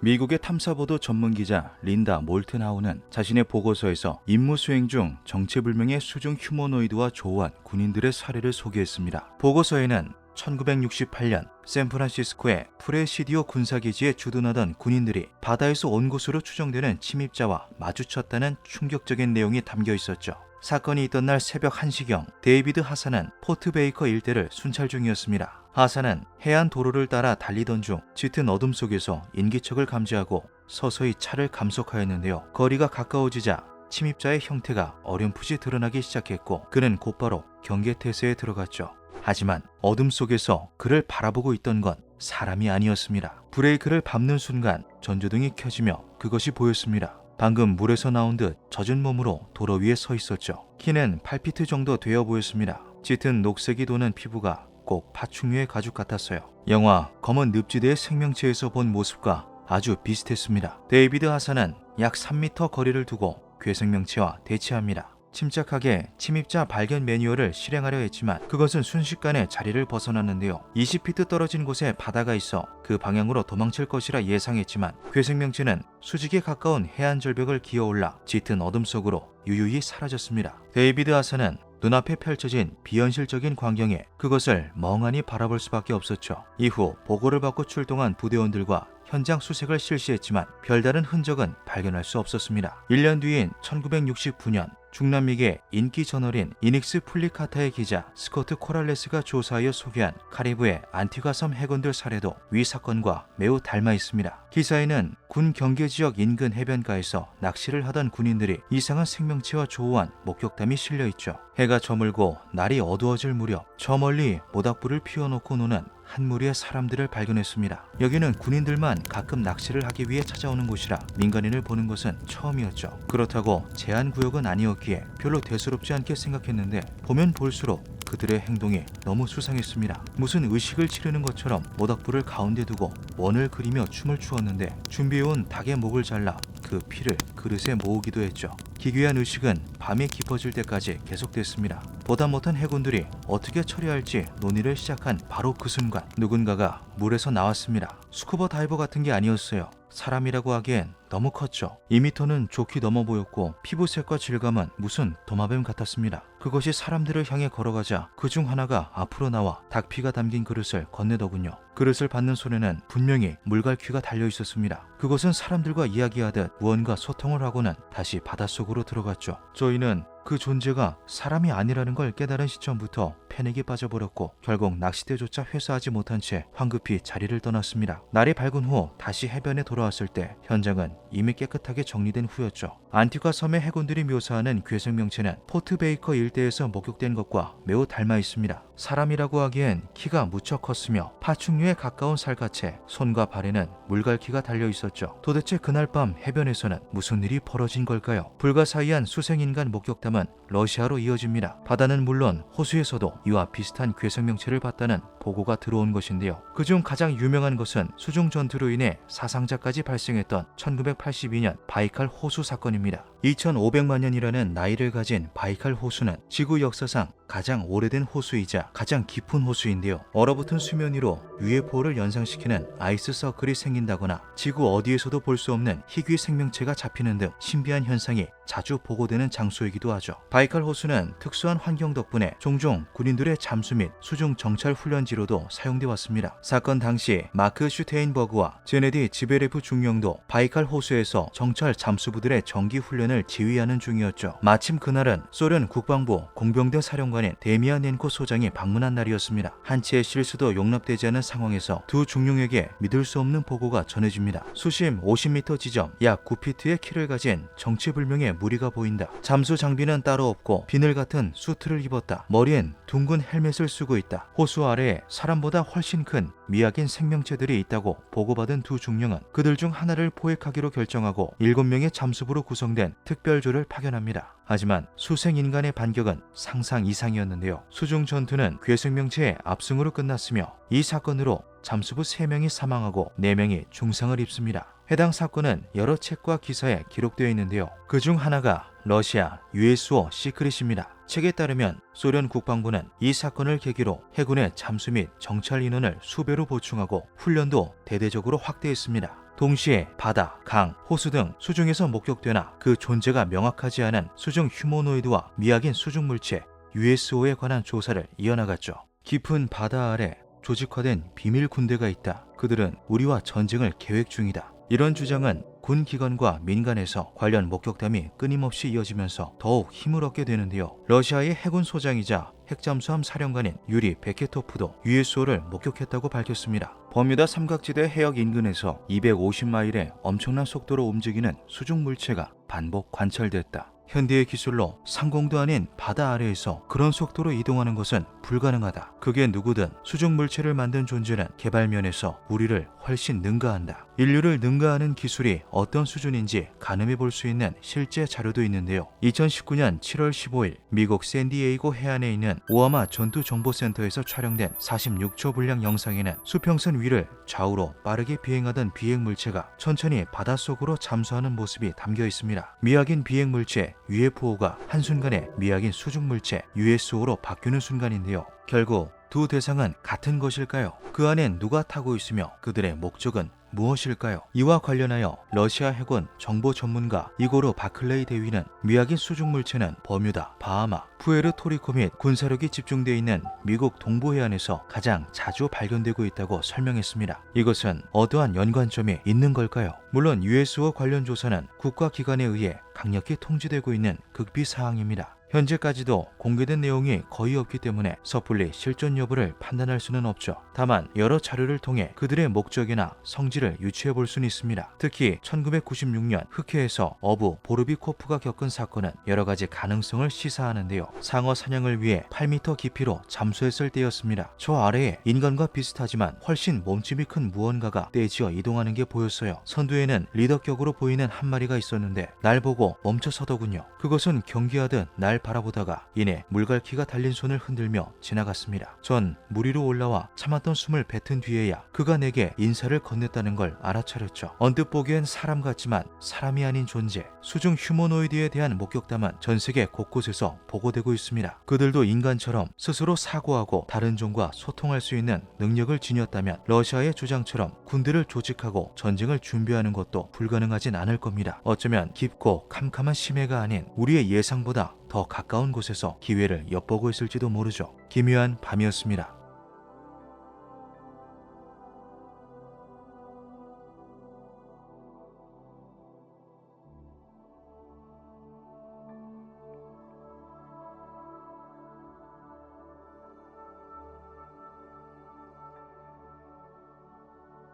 미국의 탐사보도 전문기자 린다 몰튼하우는 자신의 보고서에서 임무 수행 중 정체불명의 수중 휴머노이드와 조우한 군인들의 사례를 소개했습니다. 보고서에는 1968년 샌프란시스코의 프레시디오 군사기지에 주둔하던 군인들이 바다에서 온 것으로 추정되는 침입자와 마주쳤다는 충격적인 내용이 담겨 있었죠. 사건이 있던 날 새벽 1시경 데이비드 하사는 포트 베이커 일대를 순찰 중이었습니다. 하사는 해안 도로를 따라 달리던 중 짙은 어둠 속에서 인기척을 감지하고 서서히 차를 감속하였는데요. 거리가 가까워지자 침입자의 형태가 어렴풋이 드러나기 시작했고 그는 곧바로 경계태세에 들어갔죠. 하지만 어둠 속에서 그를 바라보고 있던 건 사람이 아니었습니다. 브레이크를 밟는 순간 전조등이 켜지며 그것이 보였습니다. 방금 물에서 나온 듯 젖은 몸으로 도로 위에 서 있었죠. 키는 8피트 정도 되어 보였습니다. 짙은 녹색이 도는 피부가 꼭 파충류의 가죽 같았어요. 영화 검은 늪지대의 생명체에서 본 모습과 아주 비슷했습니다. 데이비드 하사는 약 3m 거리를 두고 괴생명체와 대치합니다. 침착하게 침입자 발견 매뉴얼을 실행하려 했지만 그것은 순식간에 자리를 벗어났는데요. 20피트 떨어진 곳에 바다가 있어 그 방향으로 도망칠 것이라 예상했지만 괴생명체는 수직에 가까운 해안 절벽을 기어올라 짙은 어둠 속으로 유유히 사라졌습니다. 데이비드 하사는 눈앞에 펼쳐진 비현실적인 광경에 그것을 멍하니 바라볼 수밖에 없었죠. 이후 보고를 받고 출동한 부대원들과 현장 수색을 실시했지만 별다른 흔적은 발견할 수 없었습니다. 1년 뒤인 1969년 중남미계 인기 저널인 이닉스 플리카타의 기자 스코트 코랄레스가 조사하여 소개한 카리브해 안티과 섬 해군들 사례도 위 사건과 매우 닮아 있습니다. 기사에는 군 경계지역 인근 해변가에서 낚시를 하던 군인들이 이상한 생명체와 조우한 목격담이 실려있죠. 해가 저물고 날이 어두워질 무렵 저 멀리 모닥불을 피워놓고 노는 한 무리의 사람들을 발견했습니다. 여기는 군인들만 가끔 낚시를 하기 위해 찾아오는 곳이라 민간인을 보는 것은 처음이었죠. 그렇다고 제한구역은 아니었기에 별로 대수롭지 않게 생각했는데 보면 볼수록 그들의 행동이 너무 수상했습니다. 무슨 의식을 치르는 것처럼 모닥불을 가운데 두고 원을 그리며 춤을 추었는데 준비해온 닭의 목을 잘라 그 피를 그릇에 모으기도 했죠. 기괴한 의식은 밤이 깊어질 때까지 계속됐습니다. 보다 못한 해군들이 어떻게 처리할지 논의를 시작한 바로 그 순간 누군가가 물에서 나왔습니다. 스쿠버 다이버 같은 게 아니었어요. 사람이라고 하기엔 너무 컸죠. 2m는 좋게 넘어 보였고 피부색과 질감은 무슨 도마뱀 같았습니다. 그것이 사람들을 향해 걸어가자 그 중 하나가 앞으로 나와 닭피가 담긴 그릇을 건네더군요. 그릇을 받는 손에는 분명히 물갈퀴가 달려 있었습니다. 그것은 사람들과 이야기하듯 무언가 소통을 하고는 다시 바닷속으로 들어갔죠. 저희는 그 존재가 사람이 아니라는 걸 깨달은 시점부터 패닉에 빠져버렸고 결국 낚싯대조차 회수하지 못한 채 황급히 자리를 떠났습니다. 날이 밝은 후 다시 해변에 돌아왔을 때 현장은 이미 깨끗하게 정리된 후였죠. 안티과 섬의 해군들이 묘사하는 괴생명체는 포트 베이커 일대에서 목격된 것과 매우 닮아 있습니다. 사람이라고 하기엔 키가 무척 컸으며 파충류에 가까운 살갗에 손과 발에는 물갈퀴가 달려 있었죠. 도대체 그날 밤 해변에서는 무슨 일이 벌어진 걸까요? 불가사의한 수생인간 목격담은 러시아로 이어집니다. 바다는 물론 호수에서도 이와 비슷한 괴생명체를 봤다는 보고가 들어온 것인데요. 그중 가장 유명한 것은 수중 전투로 인해 사상자까지 발생했던 1982년 바이칼 호수 사건입니다. 2500만 년이라는 나이를 가진 바이칼 호수는 지구 역사상 가장 오래된 호수이자 가장 깊은 호수인데요. 얼어붙은 수면 위로 UFO를 연상시키는 아이스 서클이 생긴다거나 지구 어디에서도 볼 수 없는 희귀 생명체가 잡히는 등 신비한 현상이 자주 보고되는 장소이기도 하죠. 바이칼 호수는 특수한 환경 덕분에 종종 군인들의 잠수 및 수중 정찰 훈련지로도 사용돼 왔습니다. 사건 당시 마크 슈테인버그와 제네디 지베레프 중령도 바이칼 호수에서 정찰 잠수부들의 정기 훈련을 지휘하는 중이었죠. 마침 그날은 소련 국방부 공병대 사령관인 데미아넨코 소장이 방문한 날이었습니다. 한치의 실수도 용납되지 않은 상황에서 두 중령에게 믿을 수 없는 보고가 전해집니다. 수심 50m 지점 약 9피트의 키를 가진 정체불명의 무리가 보인다. 잠수 장비는 따로 없고 비늘 같은 수트를 입었다. 머리엔 둥근 헬멧을 쓰고 있다. 호수 아래에 사람보다 훨씬 큰 미약인 생명체들이 있다고 보고받은 두 중령은 그들 중 하나를 포획하기로 결정하고 7명의 잠수부로 구성된 특별조를 파견합니다. 하지만 수생인간의 반격은 상상 이상이었는데요. 수중 전투는 괴생명체의 압승으로 끝났으며 이 사건으로 잠수부 3명이 사망하고 4명이 중상을 입습니다. 해당 사건은 여러 책과 기사에 기록되어 있는데요. 그중 하나가 러시아 USO 시크릿입니다. 책에 따르면 소련 국방부는 이 사건을 계기로 해군의 잠수 및 정찰 인원을 수배로 보충하고 훈련도 대대적으로 확대했습니다. 동시에 바다, 강, 호수 등 수중에서 목격되나 그 존재가 명확하지 않은 수중 휴머노이드와 미확인 수중 물체 USO에 관한 조사를 이어나갔죠. 깊은 바다 아래 조직화된 비밀 군대가 있다. 그들은 우리와 전쟁을 계획 중이다. 이런 주장은 군 기관과 민간에서 관련 목격담이 끊임없이 이어지면서 더욱 힘을 얻게 되는데요. 러시아의 해군 소장이자 핵잠수함 사령관인 유리 베케토프도 USO를 목격했다고 밝혔습니다. 버뮤다 삼각지대 해역 인근에서 250마일의 엄청난 속도로 움직이는 수중 물체가 반복 관찰됐다. 현대의 기술로 상공도 아닌 바다 아래에서 그런 속도로 이동하는 것은 불가능하다. 그게 누구든 수중 물체를 만든 존재는 개발면에서 우리를 훨씬 능가한다. 인류를 능가하는 기술이 어떤 수준인지 가늠해 볼 수 있는 실제 자료도 있는데요. 2019년 7월 15일 미국 샌디에이고 해안에 있는 오하마 전투정보센터에서 촬영된 46초 분량 영상에는 수평선 위를 좌우로 빠르게 비행하던 비행 물체가 천천히 바닷속으로 잠수하는 모습이 담겨 있습니다. 미확인 비행 물체 UFO가 한순간에 미확인 수중 물체 USO로 바뀌는 순간인데요. 결국 두 대상은 같은 것일까요? 그 안엔 누가 타고 있으며 그들의 목적은 무엇일까요? 이와 관련하여 러시아 해군 정보 전문가 이고르 바클레이 대위는 미확인 수중 물체는 버뮤다, 바하마, 푸에르토리코 및 군사력이 집중되어 있는 미국 동부 해안에서 가장 자주 발견되고 있다고 설명했습니다. 이것은 어떠한 연관점이 있는 걸까요? 물론 USO 관련 조사는 국가기관에 의해 강력히 통제되고 있는 극비 사항입니다. 현재까지도 공개된 내용이 거의 없기 때문에 섣불리 실존 여부를 판단할 수는 없죠. 다만 여러 자료를 통해 그들의 목적이나 성질을 유추해 볼 수는 있습니다. 특히 1996년 흑해에서 어부 보르비코프가 겪은 사건은 여러 가지 가능성을 시사하는데요. 상어 사냥을 위해 8m 깊이로 잠수했을 때였습니다. 저 아래에 인간과 비슷하지만 훨씬 몸집이 큰 무언가가 떼지어 이동하는 게 보였어요. 선두에는 리더격으로 보이는 한 마리가 있었는데 날 보고 멈춰서더군요. 그것은 경계하듯 날 바라보다가 이내 물갈퀴가 달린 손을 흔들며 지나갔습니다. 전 물 위로 올라와 참았던 숨을 뱉은 뒤에야 그가 내게 인사를 건넸다는 걸 알아차렸죠. 언뜻 보기엔 사람 같지만 사람이 아닌 존재, 수중 휴머노이드에 대한 목격담은 전 세계 곳곳에서 보고되고 있습니다. 그들도 인간처럼 스스로 사고하고 다른 종과 소통할 수 있는 능력을 지녔다면 러시아의 주장처럼 군대를 조직하고 전쟁을 준비하는 것도 불가능하진 않을 겁니다. 어쩌면 깊고 캄캄한 심해가 아닌 우리의 예상보다 더 가까운 곳에서 기회를 엿보고 있을지도 모르죠. 기묘한 밤이었습니다.